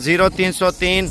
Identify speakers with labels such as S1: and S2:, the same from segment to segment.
S1: 0303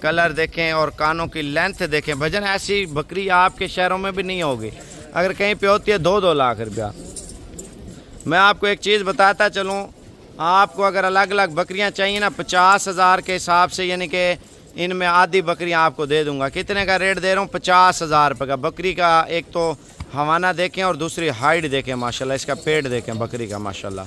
S1: colour دیکھیں اور کانوں کی لینتھ دیکھیں بھجن، ایسی بکری آپ کے شہروں میں بھی نہیں ہوگی، اگر کہیں پہ ہوتی ہے 2-2 لاکھ روپیہ۔ میں آپ کو ایک چیز بتاتا چلوں، آپ کو اگر الگ الگ بکریاں چاہیے نا 50,000 کے حساب سے، یعنی کہ ان میں آدھی بکریاں آپ کو دے دوں گا۔ کتنے کا ریٹ دے رہا ہوں؟ 50,000 روپے کا بکری کا۔ ایک تو ہوانہ دیکھیں اور دوسری ہائٹ دیکھیں ماشاءاللہ، اس کا پیٹ دیکھیں بکری کا ماشاءاللہ،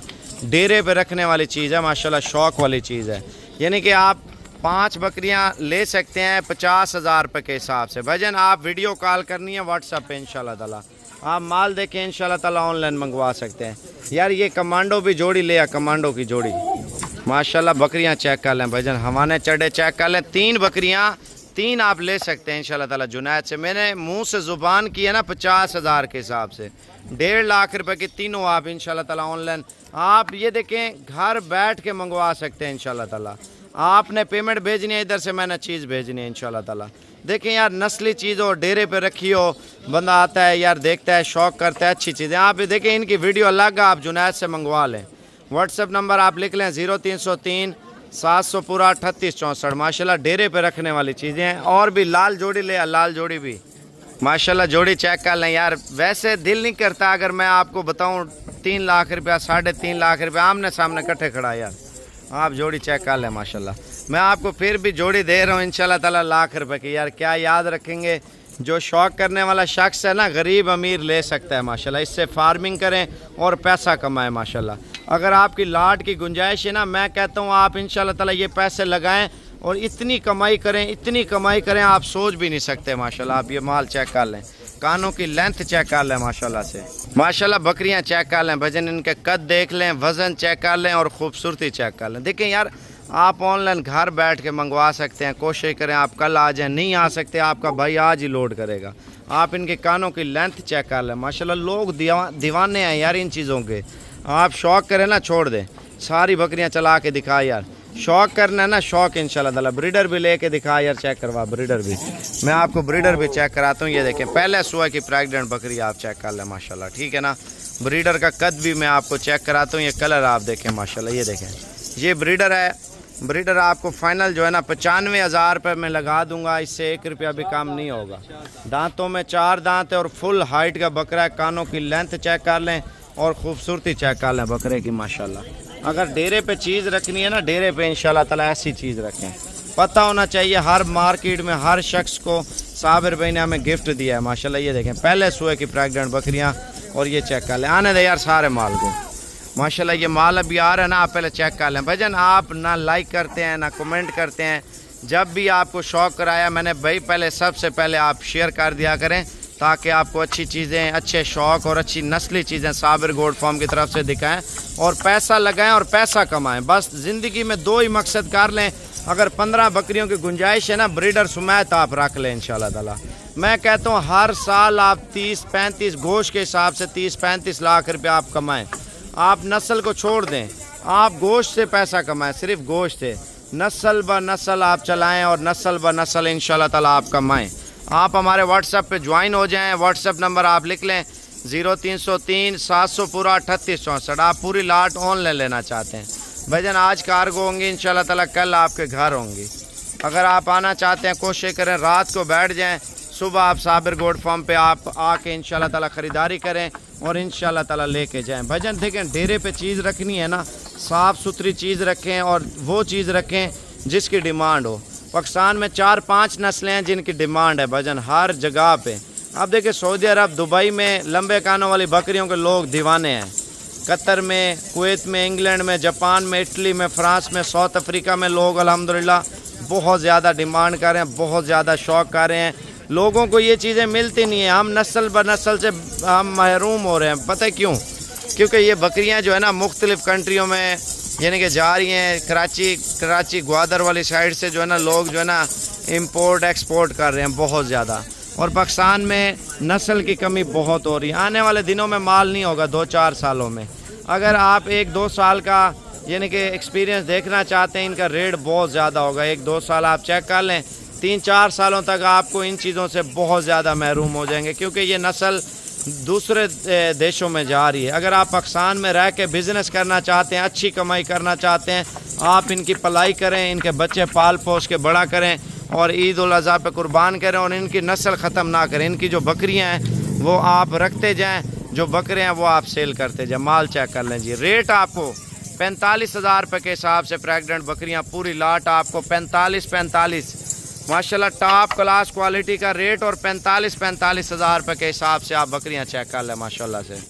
S1: ڈیرے پہ رکھنے والی چیز ہے ماشاءاللہ، شوق والی چیز ہے۔ یعنی کہ آپ 5 بکریاں لے سکتے ہیں 50,000 روپے کے حساب سے۔ بھجن آپ ویڈیو کال کرنی ہے واٹس ایپ پہ انشاءاللہ تعالیٰ، آپ مال دیکھیں انشاءاللہ تعالیٰ آن لائن منگوا سکتے ہیں۔ یار یہ کمانڈو بھی جوڑی لے، کمانڈو کی جوڑی ماشاءاللہ، بکریاں چیک کر لیں بھجن، ہوانے چڑھے چیک کر لیں، 3 بکریاں 3 آپ لے سکتے ہیں انشاءاللہ تعالیٰ جنید سے۔ میں نے منہ سے زبان کی ہے نا 50,000 کے حساب سے، 1.5 لاکھ روپے کی تینوں آپ انشاءاللہ تعالیٰ آن لائن آپ یہ دیکھیں گھر بیٹھ کے منگوا سکتے ہیں انشاءاللہ تعالیٰ۔ آپ نے پیمنٹ بھیجنی ہے، ادھر سے میں نے چیز بھیجنی ہے انشاءاللہ تعالیٰ۔ دیکھیں یار نسلی چیز ہو، ڈیرے پہ رکھی ہو، بندہ آتا ہے یار دیکھتا ہے، شوق کرتا ہے، اچھی چیزیں آپ دیکھیں، ان کی ویڈیو الگ آپ جنید سے منگوا لیں۔ واٹس ایپ نمبر آپ لکھ لیں 0303 700 پورا 3864 ماشاءاللہ، ڈیرے پہ رکھنے والی چیزیں ہیں۔ اور بھی لال جوڑی لے، لال جوڑی بھی ماشاءاللہ جوڑی چیک کر لیں۔ یار ویسے دل نہیں کرتا اگر میں آپ کو بتاؤں 3 لاکھ روپیہ 3.5 لاکھ روپیہ آمنے سامنے کٹھے کھڑا، یار آپ جوڑی چیک کر لیں ماشاءاللہ۔ میں آپ کو پھر بھی جوڑی دے رہا ہوں انشاءاللہ تعالیٰ لاکھ روپے کی۔ یار کیا یاد رکھیں گے، جو شوق کرنے والا شخص ہے نا، غریب امیر لے سکتا ہے ماشاءاللہ، اس سے فارمنگ کریں اور پیسہ کمائیں ماشاءاللہ۔ اگر آپ کی لاٹ کی گنجائش ہے نا، میں کہتا ہوں آپ انشاءاللہ تعالیٰ یہ پیسے لگائیں اور اتنی کمائی کریں، اتنی کمائی کریں آپ سوچ بھی نہیں سکتے ماشاءاللہ۔ آپ یہ مال چیک کر لیں، کانوں کی لینتھ چیک کر لیں ماشاءاللہ سے ماشاءاللہ، بکریاں چیک کر لیں بھجن، ان کے قد دیکھ لیں، وزن چیک کر لیں اور خوبصورتی چیک کر لیں۔ دیکھیں یار آپ آن لائن گھر بیٹھ کے منگوا سکتے ہیں، کوشش کریں آپ کل آ جائیں، نہیں آ سکتے آپ کا بھائی آج ہی لوڈ کرے گا۔ آپ ان کے کانوں کی لینتھ چیک کر لیں ماشاءاللہ، لوگ دیوانے ہیں یار ان چیزوں کے۔ آپ شوق کریں نا چھوڑ دیں، ساری بکریاں چلا کے دکھا یار، شوق کرنا ہے نا شوق انشاءاللہ تعالیٰ۔ بریڈر بھی لے کے دکھا یار، چیک کروا بریڈر بھی، میں آپ کو بریڈر بھی چیک کراتا ہوں۔ یہ دیکھیں پہلے سوئے کی پریگننٹ بکری آپ چیک کر لیں ماشاءاللہ، ٹھیک ہے نا۔ بریڈر کا قد بھی میں آپ کو چیک کراتا ہوں، یہ کلر آپ دیکھیں ماشاءاللہ، یہ دیکھیں یہ بریڈر ہے۔ بریڈر آپ کو فائنل جو ہے نا 95,000 روپے میں لگا دوں گا، اس سے 1 روپیہ بھی کام نہیں ہوگا۔ دانتوں میں 4 دانت ہے اور فل ہائٹ کا بکرا ہے، کانوں کی لینتھ چیک کر لیں اور خوبصورتی چیک کر لیں بکرے کی ماشاءاللہ۔ اگر ڈیرے پہ چیز رکھنی ہے نا، ڈیرے پہ انشاءاللہ تعالیٰ ایسی چیز رکھیں، پتہ ہونا چاہیے ہر مارکیٹ میں ہر شخص کو۔ صابر بھائی نے ہمیں گفٹ دیا ہے ماشاءاللہ، یہ دیکھیں پہلے سوئے کی پریگننٹ بکریاں، اور یہ چیک کر لیں، آنے دے یار سارے مال کو ماشاءاللہ۔ یہ مال ابھی آ رہا ہے نا، آپ پہلے چیک کر لیں بھجن۔ آپ نہ لائک کرتے ہیں نہ کمنٹ کرتے ہیں، جب بھی آپ کو شوق کرایا میں نے بھائی پہلے سب سے پہلے آپ شیئر کر دیا کریں، تاکہ آپ کو اچھی چیزیں، اچھے شوق اور اچھی نسلی چیزیں صابر گوڈ فارم کی طرف سے دکھائیں اور پیسہ لگائیں اور پیسہ کمائیں۔ بس زندگی میں 2 ہی مقصد کر لیں۔ اگر 15 بکریوں کی گنجائش ہے نا، بریڈر سمیت آپ رکھ لیں انشاءاللہ تعالیٰ۔ میں کہتا ہوں ہر سال آپ 30-35 گوشت کے حساب سے 30-35 لاکھ روپے آپ کمائیں۔ آپ نسل کو چھوڑ دیں، آپ گوشت سے پیسہ کمائیں، صرف گوشت سے، نسل بہ نسل آپ چلائیں اور نسل بہ نسل انشاءاللہ تعالیٰ آپ کمائیں۔ آپ ہمارے واٹس ایپ پہ جوائن ہو جائیں، واٹس ایپ نمبر آپ لکھ لیں 0303 700 پورا 3864۔ آپ پوری لاٹ آن لائن لینا چاہتے ہیں بھجن، آج کارگو ہوں گی انشاءاللہ تعالیٰ، کل آپ کے گھر ہوں گی۔ اگر آپ آنا چاہتے ہیں کوشش کریں رات کو بیٹھ جائیں، صبح آپ صابر گوڈ فارم پہ آپ آ کے انشاءاللہ تعالیٰ خریداری کریں اور انشاءاللہ تعالیٰ لے کے جائیں بھجن۔ دیکھیں ڈیرے پہ چیز رکھنی ہے نا، صاف ستھری چیز رکھیں اور وہ چیز رکھیں جس کی ڈیمانڈ ہو۔ پاکستان میں 4-5 نسلیں ہیں جن کی ڈیمانڈ ہے بھجن ہر جگہ پہ۔ اب دیکھیں سعودی عرب، دبئی میں لمبے کانوں والی بکریوں کے لوگ دیوانے ہیں، قطر میں، کویت میں، انگلینڈ میں، جاپان میں، اٹلی میں، فرانس میں، ساؤتھ افریقہ میں لوگ الحمدللہ بہت زیادہ ڈیمانڈ کر رہے ہیں، بہت زیادہ شوق کر رہے ہیں۔ لوگوں کو یہ چیزیں ملتی نہیں ہیں، ہم نسل بہ نسل سے ہم محروم ہو رہے ہیں۔ پتہ کیوں؟ کیونکہ یہ بکریاں جو ہے نا مختلف کنٹریوں میں یعنی کہ جا رہی ہیں، کراچی گوادر والی سائڈ سے جو ہے نا لوگ جو ہے نا امپورٹ ایکسپورٹ کر رہے ہیں بہت زیادہ، اور پاکستان میں نسل کی کمی بہت ہو رہی ہے۔ آنے والے دنوں میں مال نہیں ہوگا 2-4 سالوں میں۔ اگر آپ 1-2 سال کا یعنی کہ ایکسپیرینس دیکھنا چاہتے ہیں، ان کا ریٹ بہت زیادہ ہوگا۔ 1-2 سال آپ چیک کر لیں، 3-4 سالوں تک آپ کو ان چیزوں سے بہت زیادہ محروم ہو جائیں گے، کیونکہ یہ نسل دوسرے دیشوں میں جا رہی ہے۔ اگر آپ پاکستان میں رہ کے بزنس کرنا چاہتے ہیں، اچھی کمائی کرنا چاہتے ہیں، آپ ان کی پلائی کریں، ان کے بچے پال پوس کے بڑا کریں اور عید الاضحیٰ پہ قربان کریں اور ان کی نسل ختم نہ کریں. ان کی جو بکریاں ہیں وہ آپ رکھتے جائیں, جو بکرے ہیں وہ آپ سیل کرتے جائیں. مال چیک کر لیں جی. ریٹ آپ کو 45,000 روپے کے حساب سے پریگننٹ بکریاں پوری لاٹ آپ کو 45 ماشاءاللہ ٹاپ کلاس کوالٹی کا ریٹ, اور 45,000 روپے کے حساب سے آپ بکریاں چیک کر لیں ماشاءاللہ سے.